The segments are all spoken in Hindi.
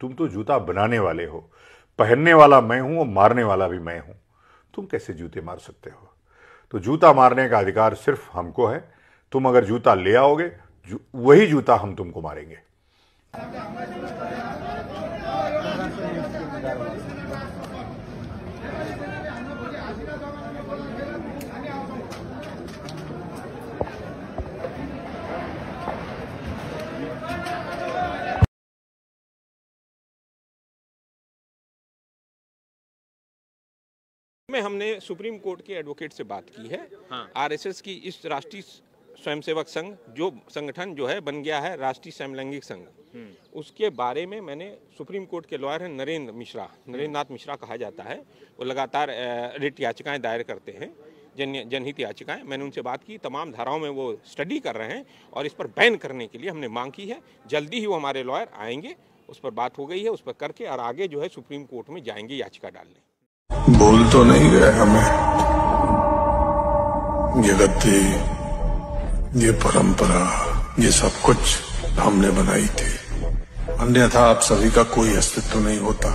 तुम तो जूता बनाने वाले हो, पहनने वाला मैं हूं और मारने वाला भी मैं हूं। तुम कैसे जूते मार सकते हो? तो जूता मारने का अधिकार सिर्फ हमको है। तुम अगर जूता ले आओगे, वही जूता हम तुमको मारेंगे। में हमने सुप्रीम कोर्ट के एडवोकेट से बात की है। आरएसएस की इस राष्ट्रीय स्वयंसेवक संघ जो संगठन जो है बन गया है राष्ट्रीय समलैंगिक संघ, उसके बारे में मैंने सुप्रीम कोर्ट के लॉयर हैं नरेंद्र नाथ मिश्रा कहा जाता है, वो लगातार रिट याचिकाएं दायर करते हैं, जनहित याचिकाएं। मैंने उनसे बात की, तमाम धाराओं में वो स्टडी कर रहे हैं और इस पर बैन करने के लिए हमने मांग की है। जल्दी ही वो हमारे लॉयर आएंगे, उस पर बात हो गई है, उस पर करके और आगे जो है सुप्रीम कोर्ट में जाएंगे याचिका डालने। भूल तो नहीं गए हमें, ये गद्दी, ये परंपरा, ये सब कुछ हमने बनाई थी, अन्यथा आप सभी का कोई अस्तित्व नहीं होता।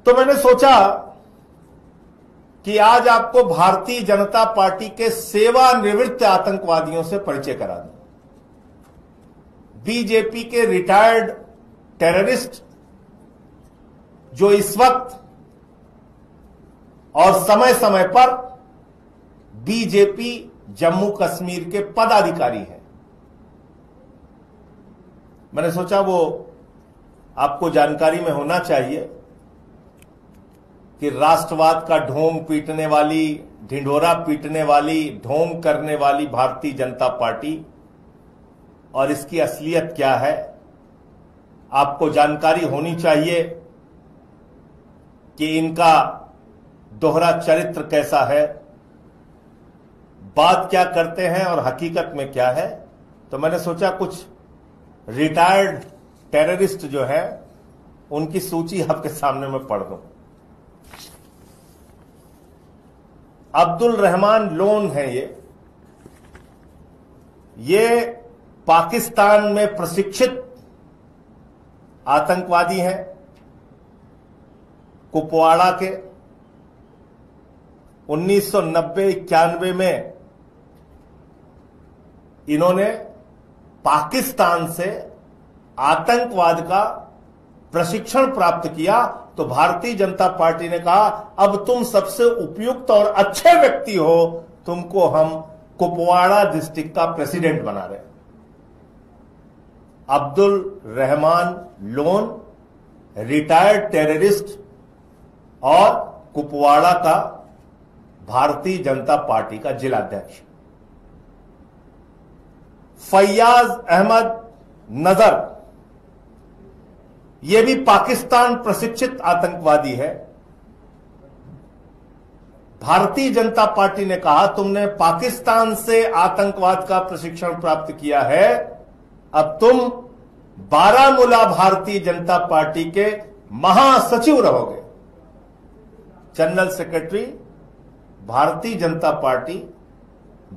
तो मैंने सोचा कि आज आपको भारतीय जनता पार्टी के सेवानिवृत्त आतंकवादियों से परिचय करा दूं। बीजेपी के रिटायर्ड टेररिस्ट जो इस वक्त और समय समय पर बीजेपी जम्मू कश्मीर के पदाधिकारी हैं। मैंने सोचा वो आपको जानकारी में होना चाहिए कि राष्ट्रवाद का ढोंग पीटने वाली, ढिंढोरा पीटने वाली, ढोंग करने वाली भारतीय जनता पार्टी और इसकी असलियत क्या है आपको जानकारी होनी चाहिए कि इनका दोहरा चरित्र कैसा है, बात क्या करते हैं और हकीकत में क्या है। तो मैंने सोचा कुछ रिटायर्ड टेररिस्ट जो है उनकी सूची आपके सामने मैं पढ़ दूं। अब्दुल रहमान लोन है ये पाकिस्तान में प्रशिक्षित आतंकवादी हैं। कुपवाड़ा के 1990-91 में इन्होंने पाकिस्तान से आतंकवाद का प्रशिक्षण प्राप्त किया। तो भारतीय जनता पार्टी ने कहा अब तुम सबसे उपयुक्त और अच्छे व्यक्ति हो, तुमको हम कुपवाड़ा डिस्ट्रिक्ट का प्रेसिडेंट बना रहे। Abdul Rahman loan, retired terrorist और कुपवाड़ा का भारतीय जनता पार्टी का जिलाध्यक्ष। फैयाज अहमद नजर, यह भी पाकिस्तान प्रशिक्षित आतंकवादी है। भारतीय जनता पार्टी ने कहा तुमने पाकिस्तान से आतंकवाद का प्रशिक्षण प्राप्त किया है, अब तुम बारामूला भारतीय जनता पार्टी के महासचिव रहोगे। General secretary Bharatiya Janata Party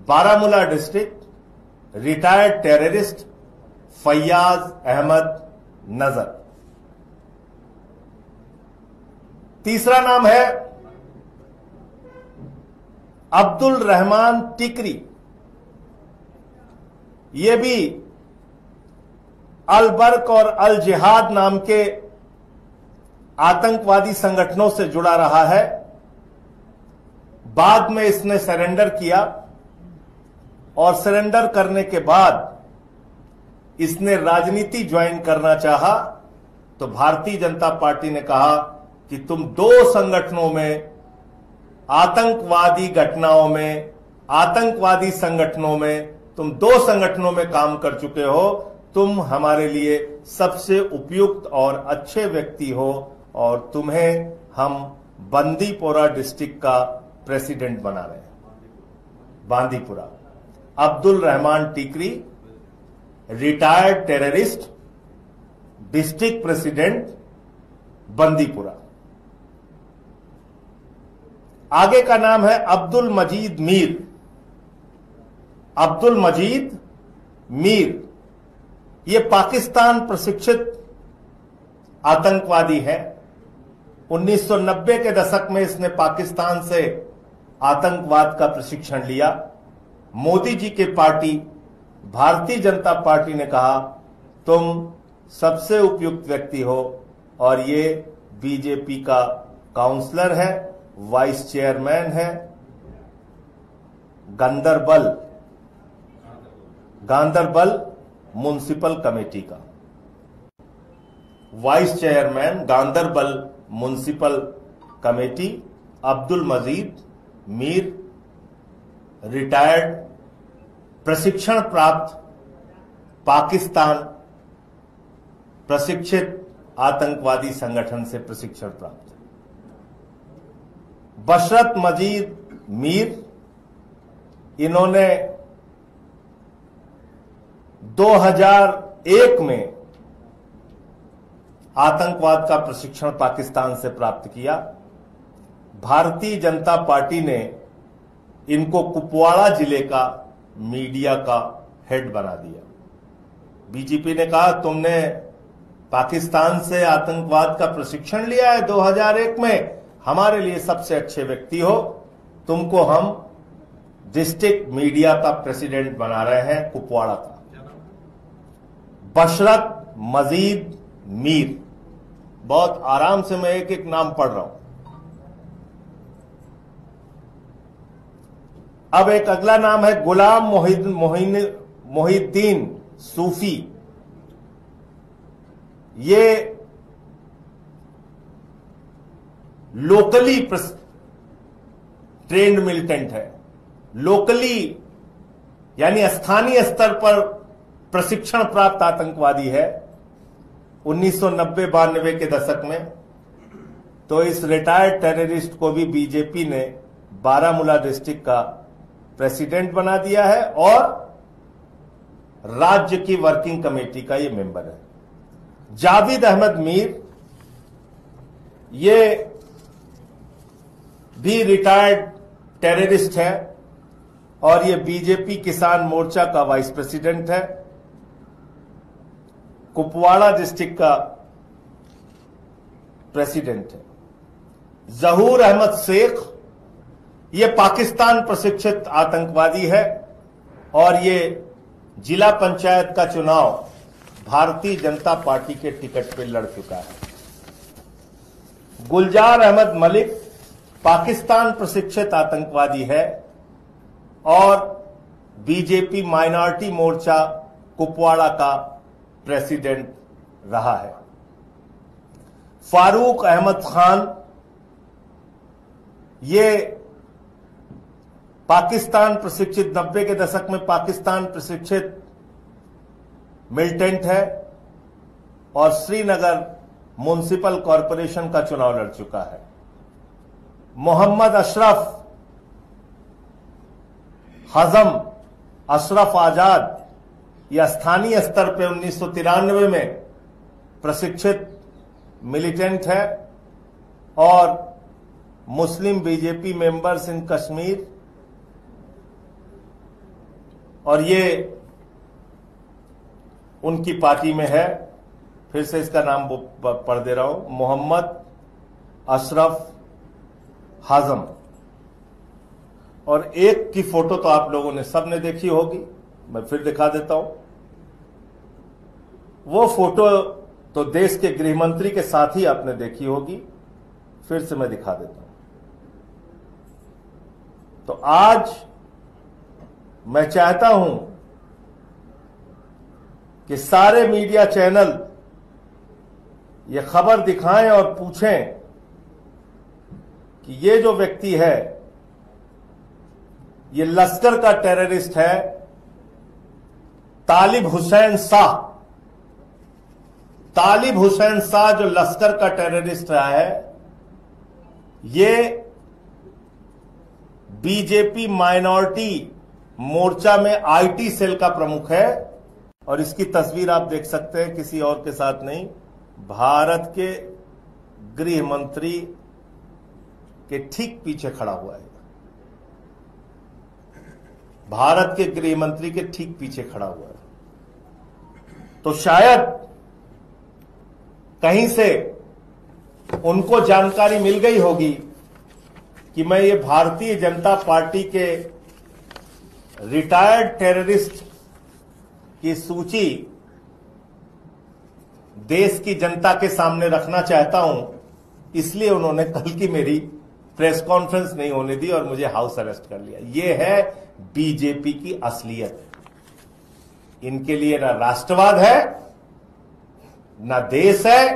Baramulla district, retired terrorist Fayaz Ahmad Nazar. तीसरा नाम है अब्दुल रहमान टिकरी। यह भी अल बर्क और अल जिहाद नाम के आतंकवादी संगठनों से जुड़ा रहा है। बाद में इसने सरेंडर किया और सरेंडर करने के बाद इसने राजनीति ज्वाइन करना चाहा। तो भारतीय जनता पार्टी ने कहा कि तुम दो संगठनों में, आतंकवादी घटनाओं में, आतंकवादी संगठनों में, तुम दो संगठनों में काम कर चुके हो, तुम हमारे लिए सबसे उपयुक्त और अच्छे व्यक्ति हो और तुम्हें हम बांदीपुरा डिस्ट्रिक्ट का प्रेसिडेंट बना रहे हैं। Bandipora, Abdul Rahman Tikri, retired terrorist, district president Bandipora. आगे का नाम है अब्दुल मजीद मीर। अब्दुल मजीद मीर ये पाकिस्तान प्रशिक्षित आतंकवादी है। 1990 के दशक में इसने पाकिस्तान से आतंकवाद का प्रशिक्षण लिया। मोदी जी की पार्टी भारतीय जनता पार्टी ने कहा तुम सबसे उपयुक्त व्यक्ति हो, और ये बीजेपी का काउंसलर है, वाइस चेयरमैन है गांदरबल म्युनिसिपल कमेटी का, vice chairman Ganderbal municipal committee Abdul Majeed Mir, retired, प्रशिक्षण प्राप्त, पाकिस्तान प्रशिक्षित आतंकवादी संगठन से प्रशिक्षण प्राप्त। बशरत मजीद मीर, इन्होंने 2001 में आतंकवाद का प्रशिक्षण पाकिस्तान से प्राप्त किया। भारतीय जनता पार्टी ने इनको कुपवाड़ा जिले का मीडिया का हेड बना दिया। बीजेपी ने कहा तुमने पाकिस्तान से आतंकवाद का प्रशिक्षण लिया है 2001 में, हमारे लिए सबसे अच्छे व्यक्ति हो, तुमको हम डिस्ट्रिक्ट मीडिया का प्रेसिडेंट बना रहे हैं कुपवाड़ा का। बशरत मजीद मीर, बहुत आराम से मैं एक एक नाम पढ़ रहा हूं। अब एक अगला नाम है गुलाम मोहिद्दीन सूफी। ये लोकली ट्रेंड मिलिटेंट है, लोकली यानी स्थानीय स्तर पर प्रशिक्षण प्राप्त आतंकवादी है। 1990-92 के दशक में तो इस रिटायर्ड टेररिस्ट को भी बीजेपी ने बारामूला डिस्ट्रिक्ट का प्रेसिडेंट बना दिया है और राज्य की वर्किंग कमेटी का ये मेंबर है। जावेद अहमद मीर, ये भी रिटायर्ड टेररिस्ट है और ये बीजेपी किसान मोर्चा का वाइस प्रेसिडेंट है। कुपवाड़ा डिस्ट्रिक्ट का प्रेसिडेंट है। जहूर अहमद शेख, ये पाकिस्तान प्रशिक्षित आतंकवादी है और ये जिला पंचायत का चुनाव भारतीय जनता पार्टी के टिकट पर लड़ चुका है। गुलजार अहमद मलिक पाकिस्तान प्रशिक्षित आतंकवादी है और बीजेपी माइनॉरिटी मोर्चा कुपवाड़ा का प्रेसिडेंट रहा है। फारूक अहमद खान, ये पाकिस्तान प्रशिक्षित 90 के दशक में पाकिस्तान प्रशिक्षित मिलिटेंट है और श्रीनगर म्युनिसिपल कॉरपोरेशन का चुनाव लड़ चुका है। मोहम्मद अशरफ हजम अशरफ आजाद, यह स्थानीय स्तर पर 1993 में प्रशिक्षित मिलिटेंट है और मुस्लिम बीजेपी मेंबर्स इन कश्मीर, और ये उनकी पार्टी में है। फिर से इसका नाम पढ़ दे रहा हूं, मोहम्मद अशरफ हाजम। और एक की फोटो तो आप लोगों ने सबने देखी होगी, मैं फिर दिखा देता हूं। वो फोटो तो देश के गृह मंत्री के साथ ही आपने देखी होगी, फिर से मैं दिखा देता हूं। तो आज मैं चाहता हूं कि सारे मीडिया चैनल ये खबर दिखाएं और पूछें कि ये जो व्यक्ति है ये लश्कर का टेररिस्ट है, तालिब हुसैन शाह। तालिब हुसैन शाह जो लश्कर का टेररिस्ट रहा है, ये बीजेपी माइनॉरिटी मोर्चा में आईटी सेल का प्रमुख है और इसकी तस्वीर आप देख सकते हैं, किसी और के साथ नहीं, भारत के गृह मंत्री के ठीक पीछे खड़ा हुआ है। भारत के गृह मंत्री के ठीक पीछे खड़ा हुआ है। तो शायद कहीं से उनको जानकारी मिल गई होगी कि मैं ये भारतीय जनता पार्टी के रिटायर्ड टेररिस्ट की सूची देश की जनता के सामने रखना चाहता हूं, इसलिए उन्होंने कल की मेरी प्रेस कॉन्फ्रेंस नहीं होने दी और मुझे हाउस अरेस्ट कर लिया। यह है बीजेपी की असलियत। इनके लिए ना राष्ट्रवाद है, ना देश है।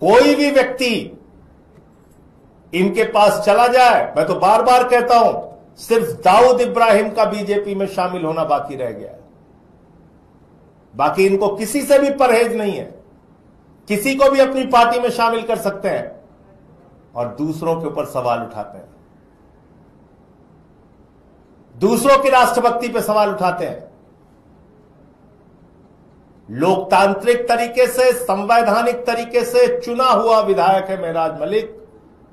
कोई भी व्यक्ति इनके पास चला जाए, मैं तो बार बार कहता हूं, सिर्फ दाऊद इब्राहिम का बीजेपी में शामिल होना बाकी रह गया है। बाकी इनको किसी से भी परहेज नहीं है। किसी को भी अपनी पार्टी में शामिल कर सकते हैं और दूसरों के ऊपर सवाल उठाते हैं, दूसरों की राष्ट्रभक्ति पर सवाल उठाते हैं। लोकतांत्रिक तरीके से, संवैधानिक तरीके से चुना हुआ विधायक है मेहराज मलिक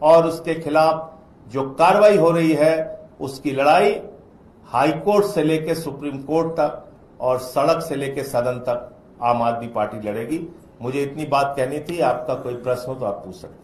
और उसके खिलाफ जो कार्रवाई हो रही है उसकी लड़ाई हाईकोर्ट से लेकर सुप्रीम कोर्ट तक और सड़क से लेकर सदन तक आम आदमी पार्टी लड़ेगी। मुझे इतनी बात कहनी थी। आपका कोई प्रश्न हो तो आप पूछ सकते हैं।